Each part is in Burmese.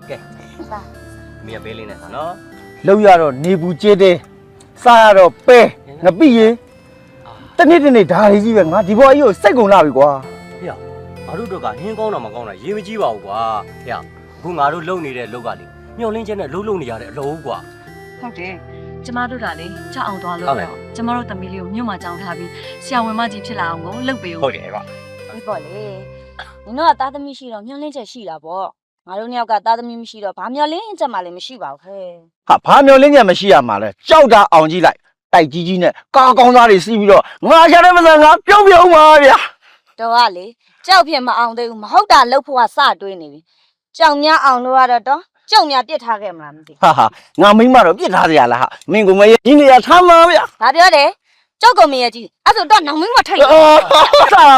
ကဲမင်းပေးလေးနဲ့နော်လောက်ရတော့နေဘူးကျေးတဲ့စားရတော့ပဲငပိရေတနေ့ဒါလေးကြီးပဲငါဒီဘော်ကြီးကိုစိတ်ကုန်လာပြီကွာဟေ့ငါတို့တို့ကဟင်းကောင်းတာမကောင်းတာရေးမကြီးပါဘူးကွာဟေ့အခုငါတို့လုံနေတဲ့လောက်ကလေမျောလင်းချက်နဲ့လုံနေရတဲ့အလုံးကွာဟုတ်တယ်ကျမတို့ကလေကြောက်အောင်သွားလို့တော့ကျမတို့သမီးလေးကိုမြို့မှာကြောင်းထားပြီးဆရာဝန်မကြီးဖြစ်လာအောင်ကိုလှုပ်ပေးဦးဟုတ်တယ်ကွာဒီပေါ့လေနင်တို့ကသားသမီးရှိတော့မျောလင်းချက်ရှိတာပေါ့ငါတို့နှစ်ယောက်ကသားသမီးမရှိတော့ဘာမျောလင်းချက်မှလည်းမရှိပါဘူးခဲဟာဘာမျောလင်းချက်မရှိရမှာလဲကြောက်တာအောင်ကြီးလိုက်တိုက်ကြီးနဲ့ကားကောင်းသားတွေစီးပြီးတော့ငါရှာတဲ့မစံငါပြုံးပါဗျာတော့ကလေကြောက်ဖြစ်မအောင်သေးဘူးမဟုတ်တာလှုပ်ဖို့ကစတွေးနေပြီကြောက်များအောင်လို့ရတော့ကျုံများပြစ်ထားခဲ့မလားမသိဟာငါမိမတော့ပြစ်ထားစရာလားဟာမင်းကမရဲ့ဒီနေရာထားမှာဗျာဘာပြောတယ်ကြောက်ကုန်မရဲ့ကြီးအဲ့ဆိုတော့နောင်မင်းမထိုက်တာ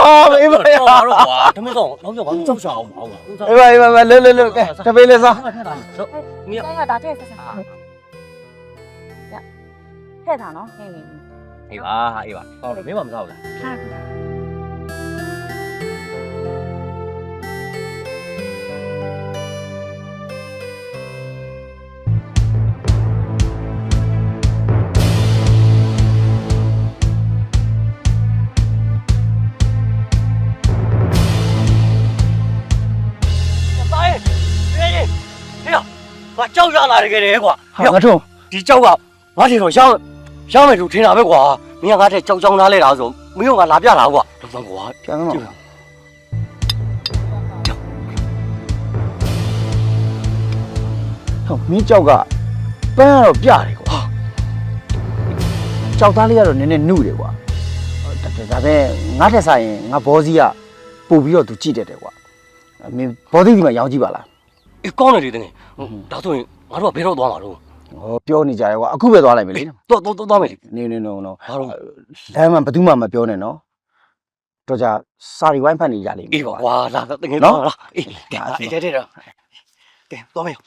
ဟာမိမရတော့ကွာတမင်းကောင်နောက်ပြောပါကြောက်ချအောင်ပါကွာအေးပါလွတ်ကဲတပေးလေးစားမင်းကဒါတဲ့ဆက်ဆက်ရထည့်ထားနော်ဟင်းအေးပါဟုတ်တယ်မင်းမစားဘူးလားစားငါကြောက်ရလာတယ်ကြတယ်ကွာငါတို့ဒီကြောက်ကငါထင်တော့ရောင်းမယ်လို့ထင်တာပဲကွာမင်းကငါတဲ့ကြောက်နားလဲတာဆိုမင်းကငါလာပြလာကွာတော့ကွာပြန်တော့ဟောမင်းကြောက်ကပန်းကတော့ပြတယ်ကွာကြောက်သားလေးကတော့နည်းနည်းနှုတယ်ကွာဒါပဲငါတက်ဆိုင်ရင်ငါဘောစီကပို့ပြီးတော့သူကြည့်တယ်ကွာမင်းဘောစီဒီမှာရောင်းကြည့်ပါလားအေးကောင်းတယ်လေတကယ်ဒါဆိုရင်ငါတို့ကဘယ်တော့သွားမှာတော့ဟောပြောနေကြတယ်ကွာအခုပဲသွားလိုက်မယ်လေသွားမယ်နေဘာလို့လမ်းမှာဘယ်သူမှမပြောနဲ့နော်တော့ကြစာရီဝိုင်းဖတ်နေကြလိမ့်မယ်အေးပါကွာလာတကယ်တော့လားအေးတဲ့တော့ကဲသွားမယ်ဒါ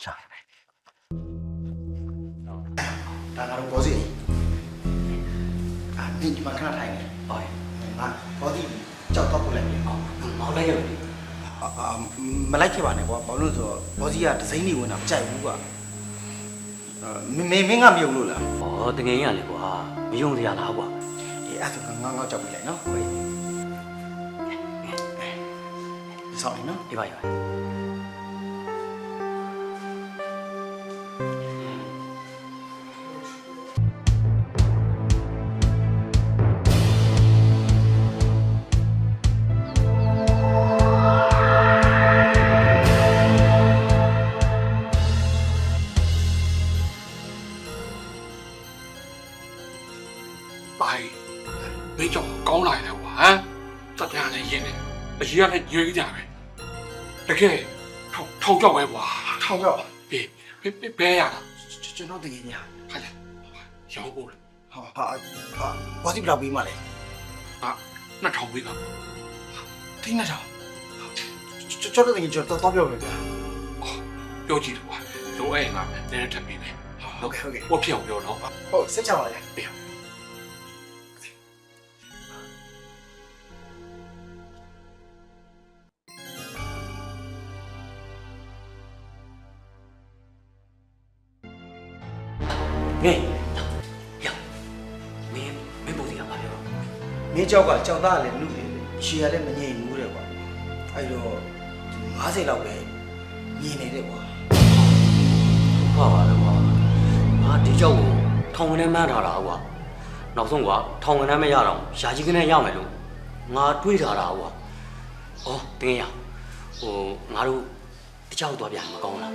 ကတော့ဘောစီဒီမှာခဏထိုင်နေဟုတ်ငါဘောစီကြောက်တော့ပို့လိုက်ပြီမောင်းလိုက်ရတယ်မလိုက်ခဲ့ပါနဲ့ကွာဘာလို့လဲဆိုတော့ဘောစီကဒစိမ့်နေဝင်တာမကြိုက်ဘူးကွာမင်းကမယုံလို့လားဩတကယ်ကြီးရလေကွာမယုံစရာလားကွာအေးအဲ့ဒါငါကြောက်ပြီလိုက်နော်ဟုတ်ဆောင်းနေနော်အေးပါမင်းကြောင့်ကောင်းလာတယ်ကွာဟမ်တက်ပြန်လည်းရင်းနေအကြီးကလည်းညွှေးကြပဲတကယ်ထောက်ကြောက်ပဲကွာထောက်ကြောက်ဘေးဘဲရတာကျွန်တော်တကယ်ညာဟာလေရောင်းဖို့လေဟာဘာစီဘလောက်ပြီးမှလဲ2000ပေးပါတင်းနေတာကျွန်တော်တကယ်ကျွန်တော်တော့ပြောမယ်ဗျာပြောကြည့်တယ်ကွာလိုအဲ့ငါနည်းနည်းထပ်ပြီးမယ်ဟုတ်ကဲ့ဝတ်ဖြစ်အောင်ပြောတော့ဟုတ်စိတ်ချပါလေဘေးဟေးရမင်းပုံစံပါပြောမင်းကြောက်ကကြောက်သားလည်းလူတယ်ရှည်ရလည်းမငြိမ်ဘူးတဲ့ကွာအဲ့တော့50လောက်ပဲညင်နေတယ်ကွာဟုတ်ပါလားကွာငါဒီကြောက်ကိုထောင်ကနေမှန်းထားတာကွာနောက်ဆုံးကွာထောင်ကနေမရတော့ယာကြီးကနေရမယ်လို့ငါတွေးထားတာကွာဩတင်းရငါတို့တကြောက်သွားပြန်မကောင်းလား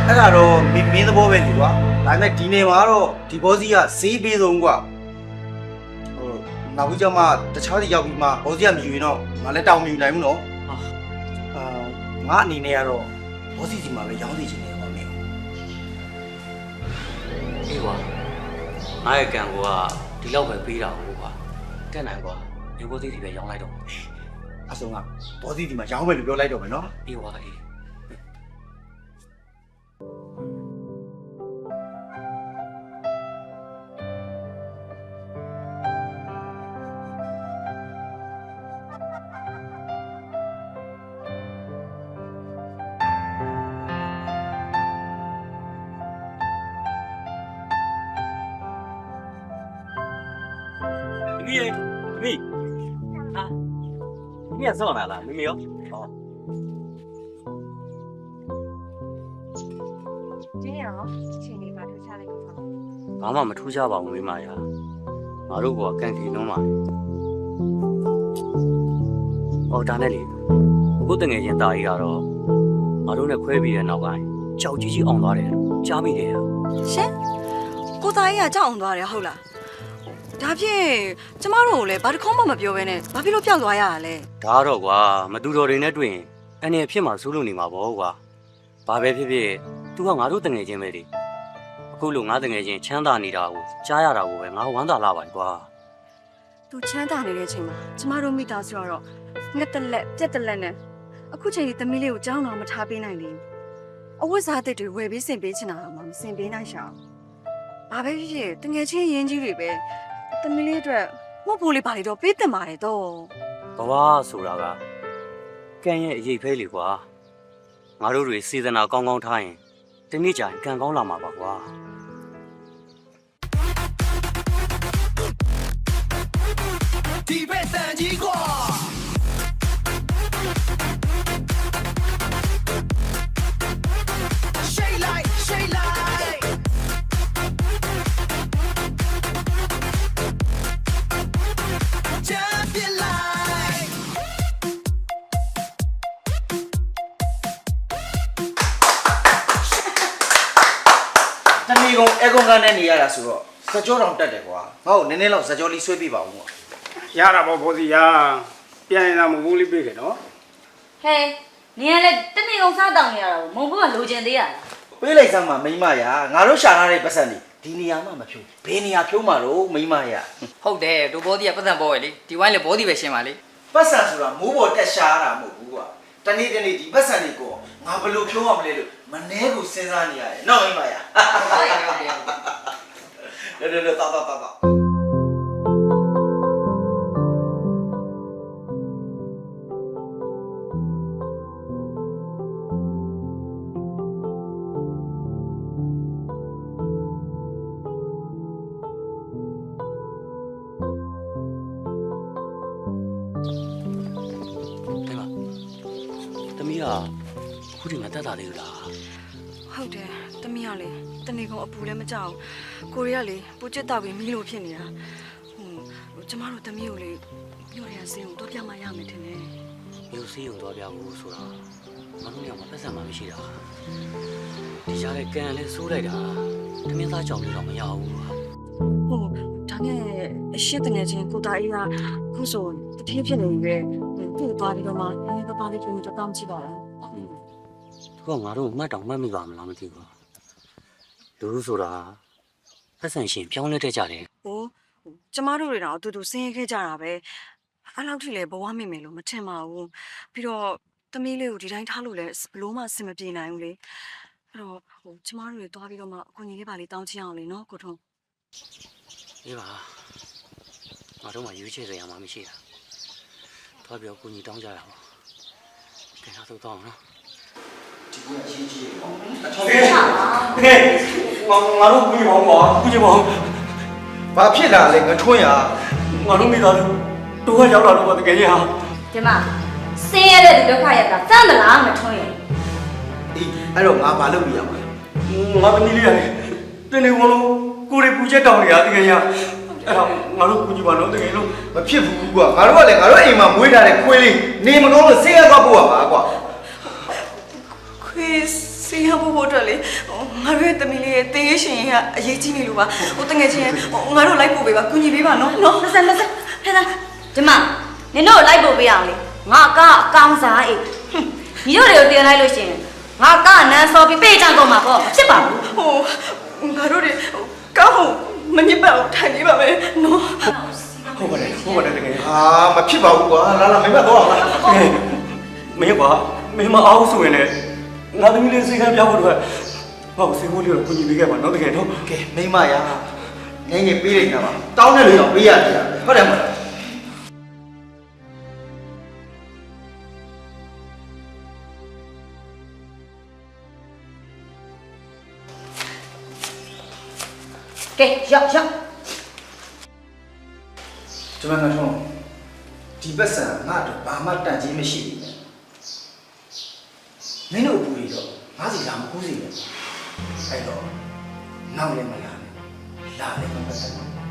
အဲ့ဒါတော့မင်းသဘောပဲလေကွာဒါပေမဲ့ဒီနေမှာတော့ဒီဘောစီကဈေးပေးဆုံးကွာနောက်ပြီးကျမှတခြားစီရောက်ပြီးမှဘောစီကမယူရင်တော့ငါလည်းတောင်းမယူနိုင်ဘူးနော်ငါအနေနဲ့ကတော့ဘောစီစီမှာပဲရောင်းနေချင်တယ်ကွာမင်းအေးကွာငါရဲ့ကံကဒီလောက်ပဲပေးတာဟုတ်ကွာတက်နိုင်ကွာဒီဘောစီစီပဲရောင်းလိုက်တော့အဆုံးကဘောစီစီမှာရောင်းမယ်လို့ပြောလိုက်တော့မယ်နော်အေးကွာအေး耶，咪，啊，你也上来了，没有？哦， 今天啊，请你把这下来给我。 ဘာမှမထူးခြားပါဘူးမိမရငါတို့ကကန်ခင်လုံးပါဟောဒါနဲ့လေအခုတငယ်ချင်းတာကြီးကတော့ငါတို့နဲ့ခွဲပြီးတဲ့နောက်ပိုင်းကြောက်ကြီးကြီးအောင်သွားတယ်ကြားမိတယ် ရှင်ကိုသားကြီးကကြောက်အောင်သွားတယ်ဟုတ်လားဒါဖြင့်ကျမတို့ကိုလည်းဘာတစ်ခေါက်မှမပြောဘဲနဲ့ဘာဖြစ်လို့ပျောက်သွားရတာလဲ ဒါတော့ကွာမတူတော်တွေနဲ့တွေ့ရင်အနေဖြစ်မှာစိုးလို့နေမှာပေါ့ကွာဘာပဲဖြစ်ဖြစ် तू ကငါတို့တငယ်ချင်းပဲလေအခုလိုငါတငယ်ချင်းချမ်းသာနေတာကိုကြားရတာကိုပဲငါဝမ်းသာလာပါကွာ သူချမ်းသာနေတဲ့အချိန်မှာကျမတို့မိသားစုကတော့ငှက်တက်လက်ပြက်တက်လက်နဲ့အခုချိန်ဒီသမီးလေးကိုကြောင်းတော့မထားပေးနိုင်လေအဝတ်စားတစ်တွေဝယ်ပြီးဆင်ပေးချင်တာမှမဆင်ပေးနိုင်ရှာဘာပဲဖြစ်ဖြစ်တငယ်ချင်းရင်းကြီးတွေပဲသမီးလေးအတွက်မဟုတ်ဘူးလေပါလေတော့ပေးတင်ပါတယ်တော့ ဘဝဆိုတာကကံရဲ့အရေးဖဲလေကွာငါတို့တွေစေတနာကောင်းကောင်းထားရင်တနေ့ကျရင်ကံကောင်းလာမှာပါကွာ ဒီဘက်တန်ကြီးကွာရှိတ်လိုက်ချမ်းပြလိုက် တမီကုံအကွန်ကန်နဲ့နေရတာဆိုတော့စကြောတောင်တက်တယ်ကွာငါ့ကိုနည်းနည်းလောက်စကြောလေးဆွဲပြပါဦးကွာ ရတာပေါ့ဘောစီရပြန်ရင်တော့မဘူးလေးပြေးခဲ့နော် ဟဲ့နင်ကလည်းတနေ့ကုန်စားတောင်းနေရတာကိုမုံဘူးကလိုချင်သေးရလား ပေးလိုက်စမ်းပါမိမရငါတို့ရှာထားတဲ့ပတ်စံတွေဒီနေရာမှမဖြိုးဘယ်နေရာဖြိုးမှာတော့မိမရ ဟုတ်တယ်ဒိုဘောဒီကပတ်စံပေါ်ပဲလေဒီဝိုင်းလေဘောဒီပဲရှင်းပါလေ ပတ်စံဆိုတာမိုးပေါ်တက်ရှားတာမဟုတ်ဘူးကွာတနေ့တနေ့ဒီပတ်စံတွေကိုငါဘယ်လိုဖြိုးရမလဲလို့မနှဲကိုစဉ်းစားနေရတယ်နော်မိမရ ဟုတ်တယ် တော်တော်တမီးကခုဒီမှာတက်တာသေးဘူးလား ဟုတ်တယ်သမီးကလေတနေ့ကုန်အပူလည်းမကြောက်ကိုရီးယားလေပူချစ်တောက်ပြီးမီးလို့ဖြစ်နေတာဟိုကျမတို့သမီးကိုလေမြို့ရစင်းကိုတော့ပြမရမယ်ထင်တယ် မျိုးစည်းုံတော့ပြဖို့ဆိုတာငါတို့ညမှာပတ်စံမှမရှိတာဒီကြားလေကံလည်းစိုးလိုက်တာတမင်းသားကြောင်လေးတော့မရဘူး ဟိုဒါနဲ့အရှိတငယ်ချင်းကိုသားအေးကခုဆိုတတိဖြစ်နေပြီပဲသူ့သွားပြီးတော့မှနည်းနည်းပါးပါးလေးပြင်တော့တောင်းကြည့်ပါလား သူကငါတို့မှတ်တောင်မှတ်မိပါမလားမသိဘူးလူဆိုတာပတ်စံရှင်ပြောင်းလဲတဲ့ကြတယ် ဟိုကျမတို့တွေတော့အတူတူဆင်းရဲခဲ့ကြတာပဲအဲ့လောက်ထိလည်းဘဝမိမယ်လို့မထင်ပါဘူးပြီးတော့သမီးလေးကိုဒီတိုင်းထားလို့လည်းဘလို့မှအဆင်မပြေနိုင်ဘူးလေအဲ့တော့ဟိုကျမတို့တွေသွားပြီးတော့မှအကူကြီးလေးပါလေးတောင်းချင်အောင်လေနော်ကိုထုံး ဒီပါငါတို့မှရွေးချယ်စရာမှမရှိတာသွားပြောကိုကြီးတောင်းကြတာပေါ့ကဲတော့တော့အောင်နော် ဒီကွာချင်းကြီးပေါ့ ကဲငါတို့ကူညီပါဦးကွာကူညီပါဦး ဘာဖြစ်လာလဲငထွန်းရ ငါတို့မိသားစုတို့ကရောက်လာတော့တကယ်ကြီးဟာ ဒီမှာဆင်းရဲတဲ့ဒုက္ခရတာစမ်းမလားမထွန်းရင် အေးအဲ့တော့ငါဘာလုပ်ပြရမလဲ ငါသမီးလေးရတယ်တင်းနေဝင်လို့ကိုရီပူချက်တောင်းနေတာတကယ်ကြီးအဲ့တော့ငါတို့ကူညီပါတော့တကယ်လို့ မဖြစ်ဘူးကွာငါတို့ကလည်းငါတို့အိမ်မှာမွေးထားတဲ့ခွေးလေးနေမကောင်းလို့ဆေးရသွားဖို့ပါကွာ ခွေးစီးရဖို့အတွက်လေငါတို့ရဲ့သမီးလေးရဲ့တင်းရရှင်ရဲ့အရေးကြီးနေလို့ပါဟိုတငယ်ချင်းငါတို့လိုက်ပို့ပေးပါကူညီပေးပါနော်နော် မစမ်းဟဲ့လားဒီမှာနင်တို့လိုက်ပို့ပေးအောင်လေငါအကောင်းစားအေးညီတို့တွေကိုတင်လိုက်လို့ရှိရင်ငါကနန်းစောပြီးပေးချမ်းကုန်မှာပေါ့မဖြစ်ပါဘူး ဟိုငါတို့တွေကောင်းမနစ်ပါဘူးထိုင်နေပါမယ်နော် ဟုတ်ပါတယ်တကယ် ဟာမဖြစ်ပါဘူးကွာလာလာမင်းမတော့လား မင်းကွာမင်းမအောင်ဆိုရင်လည်းငါသမီးလေးစိတ်ကပြောင်းဖို့အတွက်ဟောစိတ်ကိုလေးကိုကူညီပေးခဲ့ပါနော်တကယ်တော့ ကဲမိမရငယ်ငယ်ပေးလိုက်တာပါတောင်းတဲ့လူတော့ပေးရတယ်ဟုတ်တယ်မလား ကဲရောက် ကျွန်မကတော့ဒီပတ်စံငါတို့ဘာမှတန်ကြီးမရှိဘူးမင်းတို့အပူတွေတော့ငါစီလာမကူးစီဘူးအဲ့တော့နောက်လည်းမလာနဲ့လာလည်းမပတ်သက်ဘူး